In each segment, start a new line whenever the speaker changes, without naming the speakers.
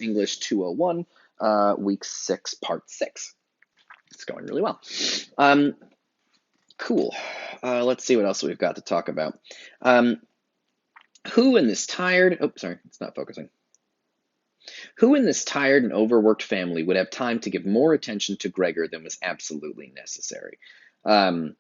English 201, week 6, part 6. It's going really well. Cool. Let's see what else we've got to talk about. Who in this tired, oh, sorry, it's not focusing. Who in this tired and overworked family would have time to give more attention to Gregor than was absolutely necessary? Um,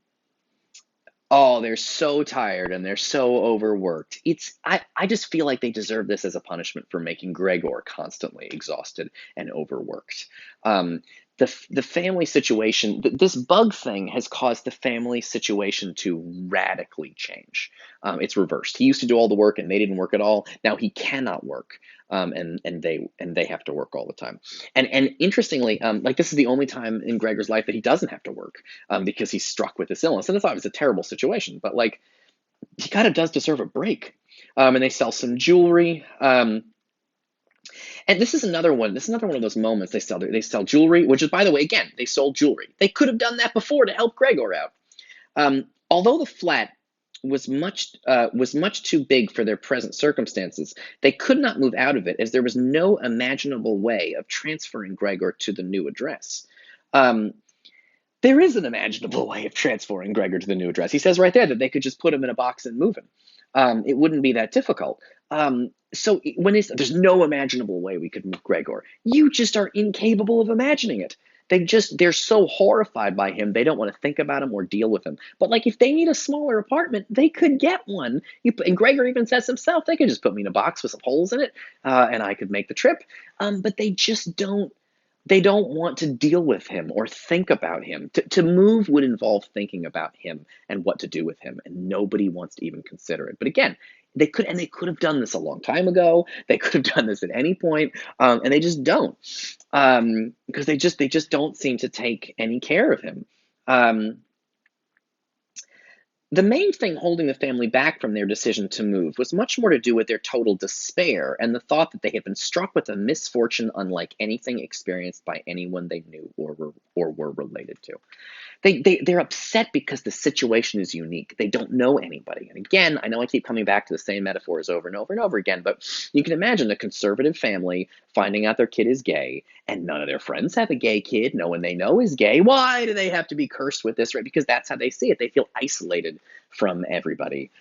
Oh, they're so tired and they're so overworked. I just feel like they deserve this as a punishment for making Gregor constantly exhausted and overworked. Um, the family situation, this bug thing has caused the family situation to radically change. It's reversed. He used to do all the work and they didn't work at all. Now he cannot work, and they have to work all the time. And interestingly, like this is the only time in Gregor's life that he doesn't have to work, because he's struck with this illness. And it's obviously a terrible situation, but like he kind of does deserve a break. And they sell some jewelry. And this is another one. This is another one of those moments they sell jewelry, which is, by the way, again, they sold jewelry. They could have done that before to help Gregor out. Although the flat was much too big for their present circumstances, they could not move out of it as there was no imaginable way of transferring Gregor to the new address. Um, there is an imaginable way of transferring Gregor to the new address. He says right there that they could just put him in a box and move him. It wouldn't be that difficult. So when there's no imaginable way we could move Gregor, you just are incapable of imagining it. They're so horrified by him, they don't want to think about him or deal with him. But like if they need a smaller apartment, they could get one. And Gregor even says himself, they could just put me in a box with some holes in it, and I could make the trip. But they just don't. They don't want to deal with him or think about him. To move would involve thinking about him and what to do with him, and nobody wants to even consider it. But again, they could have done this a long time ago. They could have done this at any point, and they just don't, because they just don't seem to take any care of him. Um, the main thing holding the family back from their decision to move was much more to do with their total despair and the thought that they had been struck with a misfortune unlike anything experienced by anyone they knew or were related to. They're upset because the situation is unique. They don't know anybody. And again, I know I keep coming back to the same metaphors over and over and over again, but you can imagine a conservative family finding out their kid is gay, and none of their friends have a gay kid. No one they know is gay. Why do they have to be cursed with this? Right? Because that's how they see it. They feel isolated from everybody,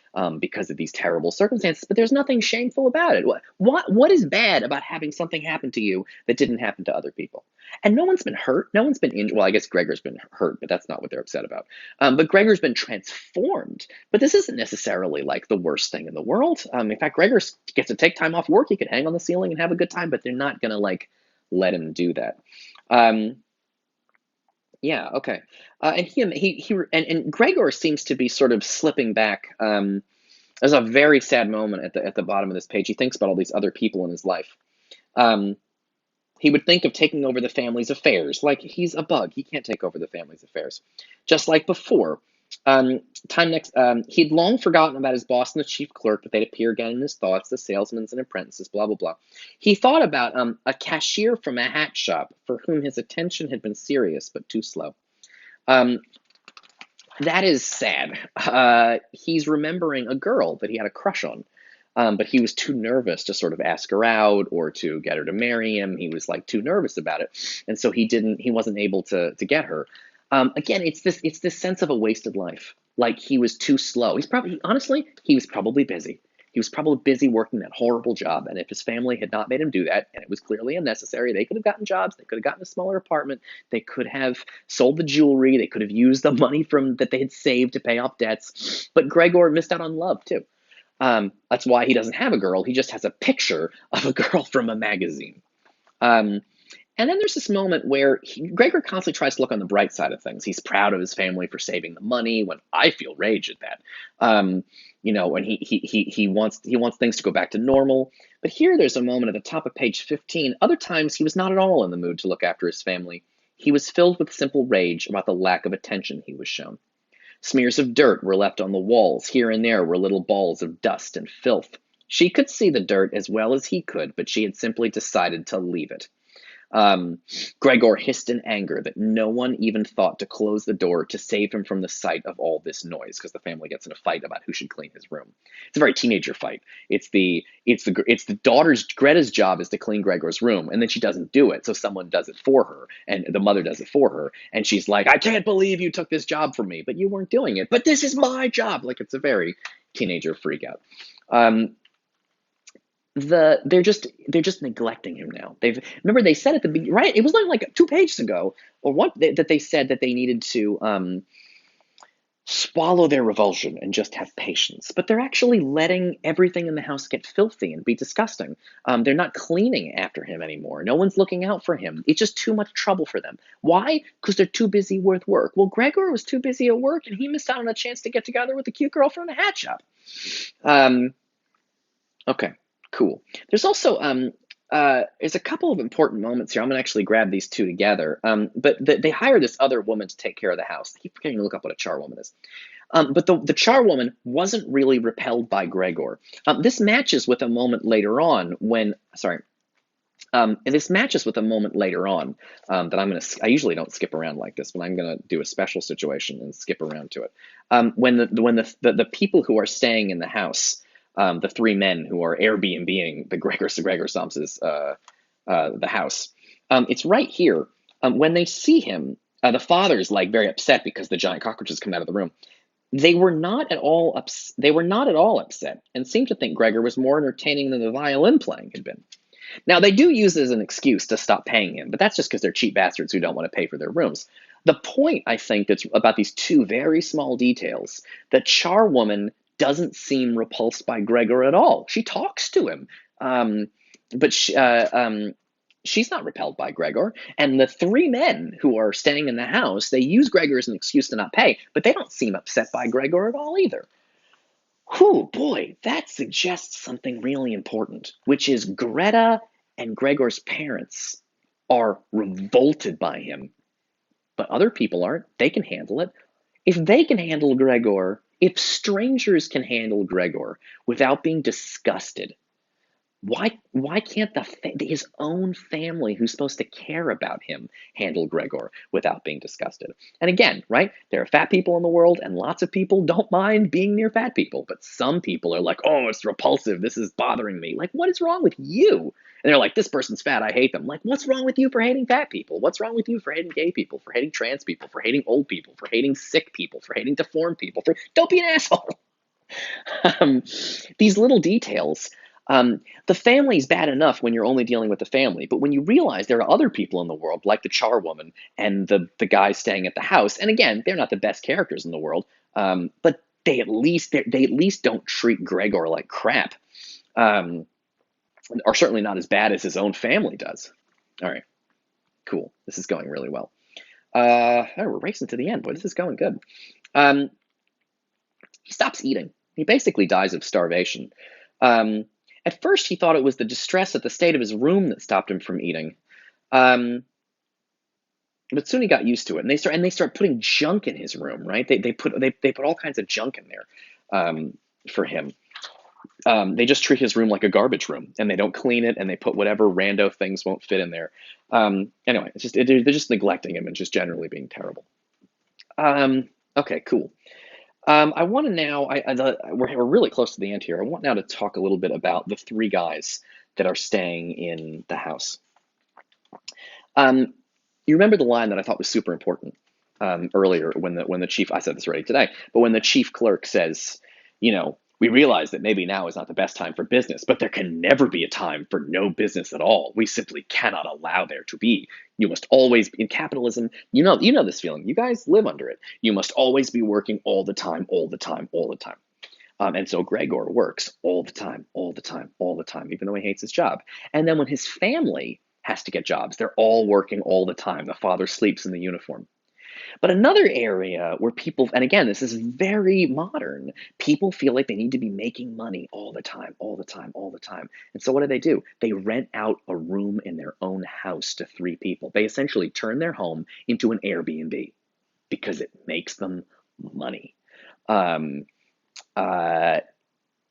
because of these terrible circumstances. But there's nothing shameful about it. What is bad about having something happen to you that didn't happen to other people? And no one's been hurt. No one's been injured. Well, I guess Gregor's been hurt, but that's not what they're upset about. But Gregor's been transformed. But this isn't necessarily like the worst thing in the world. In fact, Gregor gets to take time off work. He could hang on the ceiling and have a good time, but they're not going to like let him do that. Um, yeah, okay. And Gregor seems to be sort of slipping back. There's a very sad moment at the bottom of this page. He thinks about all these other people in his life. Um, he would think of taking over the family's affairs. Like he's a bug. He can't take over the family's affairs. Just like before. He'd long forgotten about his boss and the chief clerk, but they'd appear again in his thoughts, the salesmen and apprentices, blah, blah, blah. He thought about a cashier from a hat shop for whom his attention had been serious but too slow. Um, that is sad. He's remembering a girl that he had a crush on. But he was too nervous to sort of ask her out or to get her to marry him. He was like too nervous about it, and so he wasn't able to get her. Again, it's this sense of a wasted life. Like he was too slow. He was probably busy. He was probably busy working that horrible job, and if his family had not made him do that, and it was clearly unnecessary, they could have gotten jobs. They could have gotten a smaller apartment. They could have sold the jewelry. They could have used the money from that they had saved to pay off debts. But Gregor missed out on love too. That's why he doesn't have a girl. He just has a picture of a girl from a magazine. Um, and then there's this moment where Gregor constantly tries to look on the bright side of things. He's proud of his family for saving the money. When I feel rage at that, when he wants things to go back to normal. But here there's a moment at the top of page 15. Other times he was not at all in the mood to look after his family. He was filled with simple rage about the lack of attention he was shown. Smears of dirt were left on the walls. Here and there were little balls of dust and filth. She could see the dirt as well as he could, but she had simply decided to leave it. Gregor hissed in anger that no one even thought to close the door to save him from the sight of all this noise, because the family gets in a fight about who should clean his room. It's a very teenager fight. It's the daughter's Greta's job is to clean Gregor's room, and then she doesn't do it, so someone does it for her, and the mother does it for her, and she's like, "I can't believe you took this job from me, but you weren't doing it. But this is my job." Like, it's a very teenager freak out. Um, they're just neglecting him now. Remember they said at the beginning, right? It was like 2 pages ago, or what, that they said that they needed to swallow their revulsion and just have patience. But they're actually letting everything in the house get filthy and be disgusting. They're not cleaning after him anymore. No one's looking out for him. It's just too much trouble for them. Why? Because they're too busy with work. Well, Gregor was too busy at work, and he missed out on a chance to get together with the cute girl from the hat shop. Um, Okay, cool. There's also there's a couple of important moments here. I'm gonna actually grab these two together. They hire this other woman to take care of the house. I keep forgetting to look up what a charwoman is. But the charwoman wasn't really repelled by Gregor. This matches with a moment later on when, sorry, and this matches with a moment later on that I usually don't skip around like this, but I'm gonna do a special situation and skip around to it. When the people who are staying in the house, the three men who are Airbnb-ing the Gregor Stomps' the house, it's right here. When they see him, the father's like very upset because the giant cockroaches come out of the room. They were not at all upset, and seemed to think Gregor was more entertaining than the violin playing had been. Now, they do use it as an excuse to stop paying him, but that's just because they're cheap bastards who don't want to pay for their rooms. The point, I think, that's about these two very small details: the charwoman doesn't seem repulsed by Gregor at all. She talks to him, um, but she's not repelled by Gregor. And the three men who are staying in the house, they use Gregor as an excuse to not pay, but they don't seem upset by Gregor at all either. Whew, boy, that suggests something really important, which is Greta and Gregor's parents are revolted by him, but other people aren't. They can handle it. If they can handle Gregor, if strangers can handle Gregor without being disgusted, why can't his own family, who's supposed to care about him, handle Gregor without being disgusted? And again, right, there are fat people in the world, and lots of people don't mind being near fat people, but some people are like, "Oh, it's repulsive, this is bothering me." Like, what is wrong with you? And they're like, "This person's fat, I hate them." Like, what's wrong with you for hating fat people? What's wrong with you for hating gay people, for hating trans people, for hating old people, for hating sick people, for hating deformed people? Don't be an asshole. um, these little details. The family's bad enough when you're only dealing with the family, but when you realize there are other people in the world, like the charwoman and the guy staying at the house, and again, they're not the best characters in the world, but they at least don't treat Gregor like crap, um, or certainly not as bad as his own family does. All right, cool. This is going really well. We're racing to the end. Boy, this is going good. Um, he stops eating. He basically dies of starvation. Um, at first, he thought it was the distress at the state of his room that stopped him from eating. Um, but soon he got used to it, and they start putting junk in his room. Right? They put all kinds of junk in there for him. They just treat his room like a garbage room, and they don't clean it, and they put whatever rando things won't fit in there. Anyway, they're just neglecting him and just generally being terrible. Okay, cool. I want to now. We're really close to the end here. I want now to talk a little bit about the three guys that are staying in the house. Um, you remember the line that I thought was super important earlier when the chief. I said this already today, but when the chief clerk says, we realize that maybe now is not the best time for business, but there can never be a time for no business at all. We simply cannot allow there to be. You must always, in capitalism, you know this feeling. You guys live under it. You must always be working all the time, all the time, all the time. And so Gregor works all the time, all the time, all the time, even though he hates his job. And then when his family has to get jobs, they're all working all the time. The father sleeps in the uniform. But another area where people, and again, this is very modern, people feel like they need to be making money all the time, all the time, all the time. And so what do? They rent out a room in their own house to three people. They essentially turn their home into an Airbnb because it makes them money. Um, uh,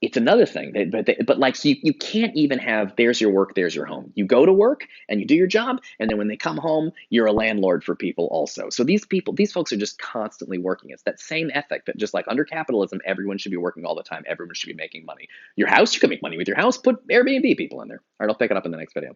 it's another thing. But like, so you can't even have there's your work, there's your home. You go to work and you do your job, and then when they come home, you're a landlord for people also. So these folks are just constantly working. It's that same ethic that just like under capitalism, everyone should be working all the time. Everyone should be making money. Your house, you can make money with your house. Put Airbnb people in there. All right, I'll pick it up in the next video.